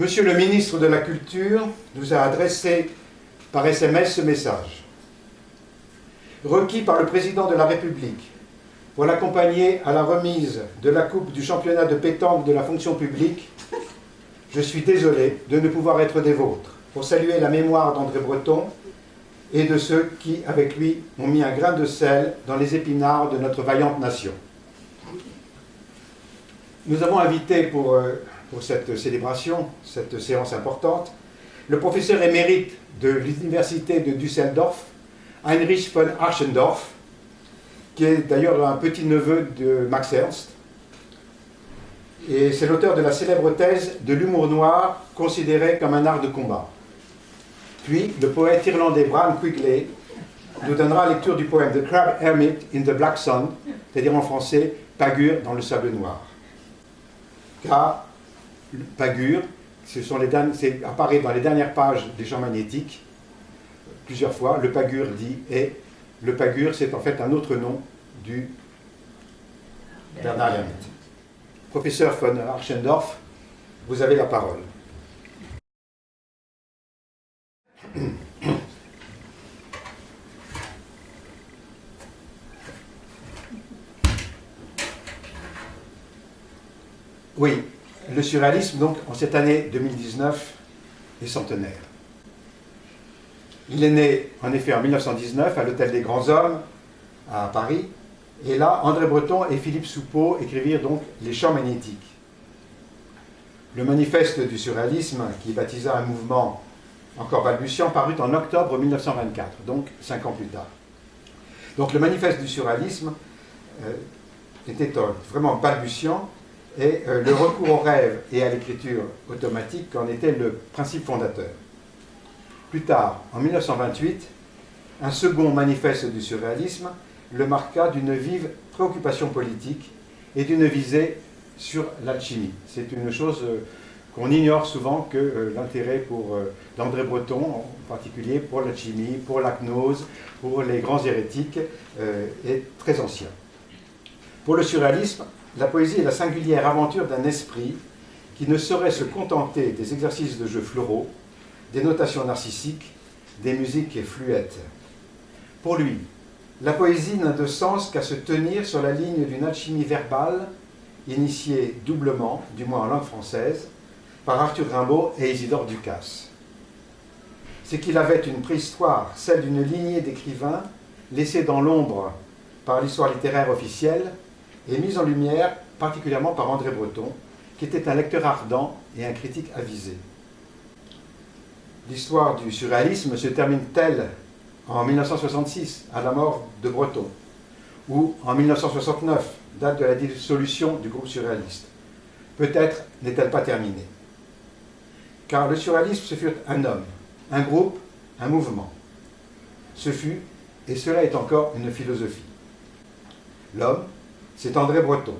Monsieur le ministre de la Culture nous a adressé par SMS ce message. Requis par le président de la République pour l'accompagner à la remise de la coupe du championnat de pétanque de la fonction publique, je suis désolé de ne pouvoir être des vôtres pour saluer la mémoire d'André Breton et de ceux qui, avec lui, ont mis un grain de sel dans les épinards de notre vaillante nation. Nous avons invité pour cette célébration, cette séance importante, le professeur émérite de l'université de Düsseldorf, Heinrich von Archendorf, qui est d'ailleurs un petit-neveu de Max Ernst, et c'est l'auteur de la célèbre thèse de l'humour noir considéré comme un art de combat. Puis, le poète irlandais Bram Quigley nous donnera lecture du poème The Crab Hermit in the Black Sun, c'est-à-dire en français Pagure dans le sable noir. Car Pagure, c'est apparaît dans les dernières pages des champs magnétiques, plusieurs fois, le Pagure dit, et le Pagure, c'est en fait un autre nom du Bernard Hermit. Professeur von Archendorf, vous avez la parole. Oui, le surréalisme, donc, en cette année 2019, est centenaire. Il est né, en effet, en 1919, à l'Hôtel des Grands Hommes, à Paris, et là, André Breton et Philippe Soupeau écrivirent donc Les Champs magnétiques. Le manifeste du surréalisme, qui baptisa un mouvement encore balbutiant, parut en octobre 1924, donc 5 ans plus tard. Donc le manifeste du surréalisme était vraiment balbutiant, et le recours au rêve et à l'écriture automatique en était le principe fondateur. Plus tard, en 1928, un second manifeste du surréalisme le marqua d'une vive préoccupation politique et d'une visée sur l'alchimie. C'est une chose qu'on ignore souvent, que l'intérêt pour d'André Breton, en particulier pour l'alchimie, pour la gnose, pour les grands hérétiques, est très ancien. Pour le surréalisme, la poésie est la singulière aventure d'un esprit qui ne saurait se contenter des exercices de jeu floraux, des notations narcissiques, des musiques fluettes. Pour lui, la poésie n'a de sens qu'à se tenir sur la ligne d'une alchimie verbale initiée doublement, du moins en langue française, par Arthur Rimbaud et Isidore Ducasse. C'est qu'il avait une préhistoire, celle d'une lignée d'écrivains laissés dans l'ombre par l'histoire littéraire officielle et mise en lumière particulièrement par André Breton, qui était un lecteur ardent et un critique avisé. L'histoire du surréalisme se termine-t-elle en 1966, à la mort de Breton, ou en 1969, date de la dissolution du groupe surréaliste? Peut-être n'est-elle pas terminée. Car le surréalisme, ce fut un homme, un groupe, un mouvement. Ce fut, et cela est encore, une philosophie. L'homme, c'est André Breton,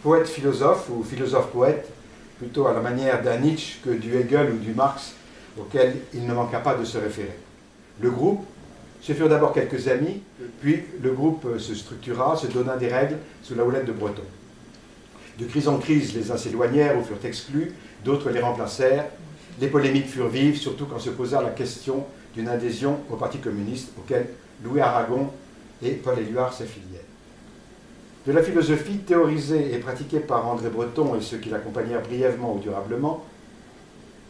poète-philosophe ou philosophe-poète, plutôt à la manière d'un Nietzsche que du Hegel ou du Marx, auquel il ne manqua pas de se référer. Le groupe, ce furent d'abord quelques amis, puis le groupe se structura, se donna des règles sous la houlette de Breton. De crise en crise, les uns s'éloignèrent ou furent exclus, d'autres les remplacèrent. Les polémiques furent vives, surtout quand se posa la question d'une adhésion au Parti communiste, auquel Louis Aragon et Paul Éluard s'affilièrent. De la philosophie théorisée et pratiquée par André Breton et ceux qui l'accompagnèrent brièvement ou durablement,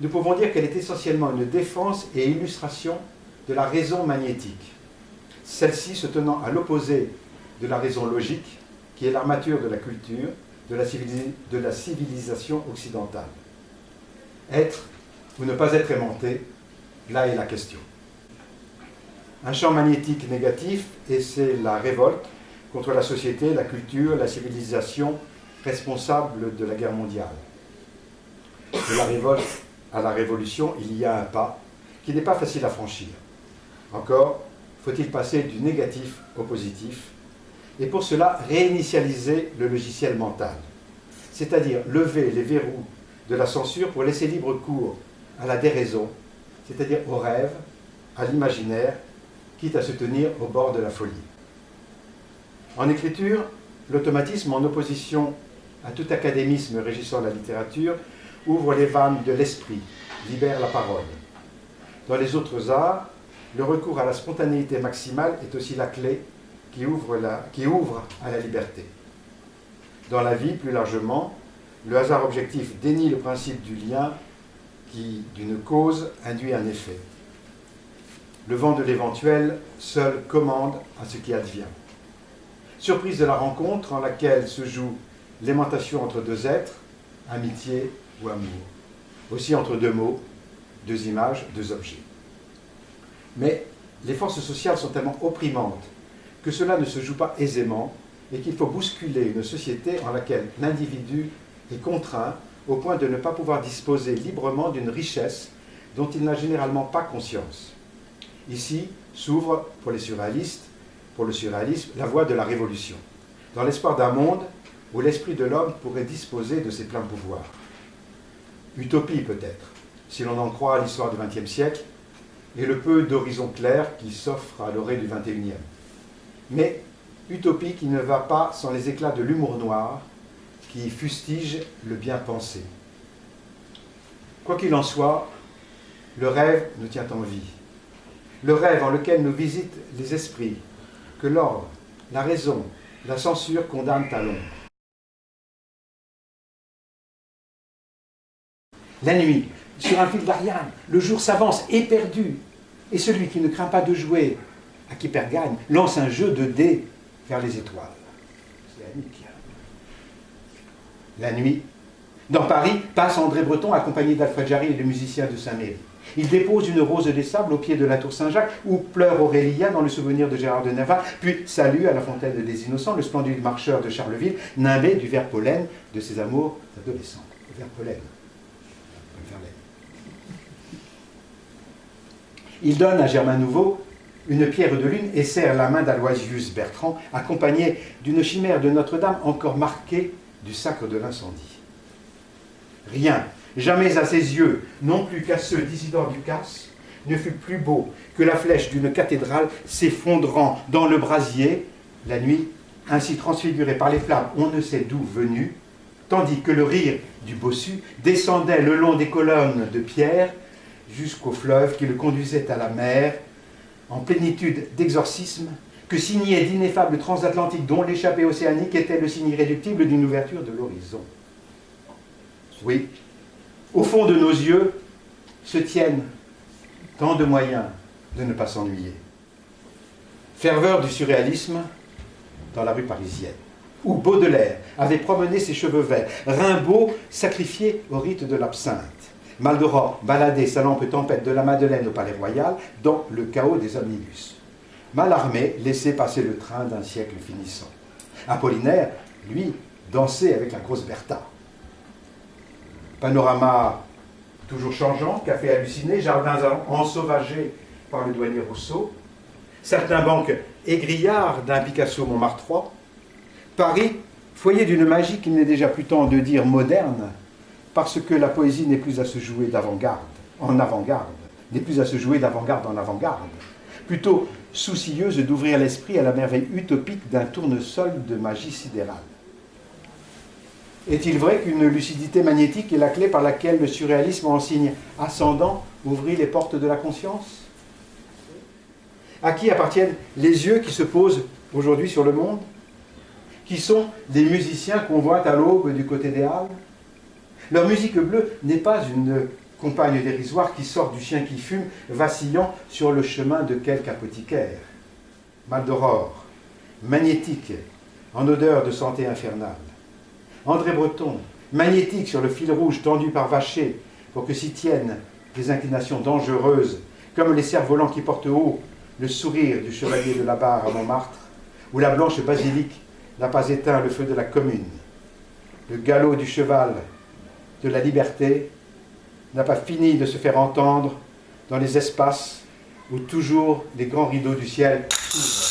nous pouvons dire qu'elle est essentiellement une défense et illustration de la raison magnétique, celle-ci se tenant à l'opposé de la raison logique, qui est l'armature de la culture, de la civilisation occidentale. Être ou ne pas être aimanté, là est la question. Un champ magnétique négatif, et c'est la révolte contre la société, la culture, la civilisation responsable de la guerre mondiale. De la révolte à la révolution, il y a un pas qui n'est pas facile à franchir. Encore, faut-il passer du négatif au positif, et pour cela réinitialiser le logiciel mental, c'est-à-dire lever les verrous de la censure pour laisser libre cours à la déraison, c'est-à-dire au rêve, à l'imaginaire, quitte à se tenir au bord de la folie. En écriture, l'automatisme, en opposition à tout académisme régissant la littérature, ouvre les vannes de l'esprit, libère la parole. Dans les autres arts, le recours à la spontanéité maximale est aussi la clé qui ouvre à la liberté. Dans la vie, plus largement, le hasard objectif dénie le principe du lien qui, d'une cause, induit un effet. Le vent de l'éventuel seul commande à ce qui advient. Surprise de la rencontre en laquelle se joue l'aimantation entre deux êtres, amitié ou amour. Aussi entre deux mots, deux images, deux objets. Mais les forces sociales sont tellement opprimantes que cela ne se joue pas aisément et qu'il faut bousculer une société en laquelle l'individu est contraint au point de ne pas pouvoir disposer librement d'une richesse dont il n'a généralement pas conscience. Ici s'ouvre pour le surréalisme, la voie de la révolution, dans l'espoir d'un monde où l'esprit de l'homme pourrait disposer de ses pleins pouvoirs. Utopie peut-être, si l'on en croit l'histoire du XXe siècle et le peu d'horizons clairs qui s'offrent à l'orée du XXIe. Mais utopie qui ne va pas sans les éclats de l'humour noir qui fustige le bien pensé. Quoi qu'il en soit, le rêve nous tient en vie. Le rêve en lequel nous visitent les esprits, que l'ordre, la raison, la censure condamnent à l'ombre. La nuit, sur un fil d'Ariane, le jour s'avance éperdu, et celui qui ne craint pas de jouer, à qui perd gagne, lance un jeu de dés vers les étoiles. C'est la nuit qui a. La nuit, dans Paris, passe André Breton accompagné d'Alfred Jarry et de musiciens de Saint-Méry. Il dépose une rose des sables au pied de la tour Saint-Jacques, où pleure Aurélia dans le souvenir de Gérard de Nerval, puis salue à la fontaine des Innocents le splendide marcheur de Charleville, nimbé du vert pollen de ses amours adolescents. Le vert pollen. Il donne à Germain Nouveau une pierre de lune et serre la main d'Aloysius Bertrand, accompagné d'une chimère de Notre-Dame encore marquée du sacre de l'incendie. Rien, jamais à ses yeux, non plus qu'à ceux d'Isidore Ducasse, ne fut plus beau que la flèche d'une cathédrale s'effondrant dans le brasier, la nuit, ainsi transfigurée par les flammes, on ne sait d'où venues, tandis que le rire du bossu descendait le long des colonnes de pierre jusqu'au fleuve qui le conduisait à la mer, en plénitude d'exorcisme, que signait d'ineffables transatlantiques dont l'échappée océanique était le signe irréductible d'une ouverture de l'horizon. Oui, au fond de nos yeux se tiennent tant de moyens de ne pas s'ennuyer. Ferveur du surréalisme dans la rue parisienne, où Baudelaire avait promené ses cheveux verts, Rimbaud sacrifié au rite de l'absinthe, Maldoror baladait sa lampe tempête de la Madeleine au Palais Royal dans le chaos des omnibus. Mallarmé laissait passer le train d'un siècle finissant. Apollinaire, lui, dansait avec la grosse Bertha. Panorama toujours changeant, café halluciné, jardins ensauvagés par le douanier Rousseau, saltimbanque égrillard d'un Picasso Montmartrois, Paris, foyer d'une magie qu'il n'est déjà plus temps de dire moderne, parce que la poésie n'est plus à se jouer d'avant-garde en avant-garde, n'est plus à se jouer d'avant-garde en avant-garde, plutôt soucieuse d'ouvrir l'esprit à la merveille utopique d'un tournesol de magie sidérale. Est-il vrai qu'une lucidité magnétique est la clé par laquelle le surréalisme en signe ascendant ouvrit les portes de la conscience? À qui appartiennent les yeux qui se posent aujourd'hui sur le monde? Qui sont des musiciens qu'on voit à l'aube du côté des Halles? Leur musique bleue n'est pas une compagne dérisoire qui sort du chien qui fume, vacillant sur le chemin de quelque apothicaire. Maldoror, magnétique, en odeur de santé infernale. André Breton, magnétique sur le fil rouge tendu par Vacher, pour que s'y tiennent des inclinations dangereuses, comme les cerfs-volants qui portent haut le sourire du chevalier de la Barre à Montmartre, où la blanche basilique n'a pas éteint le feu de la commune. Le galop du cheval de la liberté n'a pas fini de se faire entendre dans les espaces où toujours les grands rideaux du ciel s'ouvrent.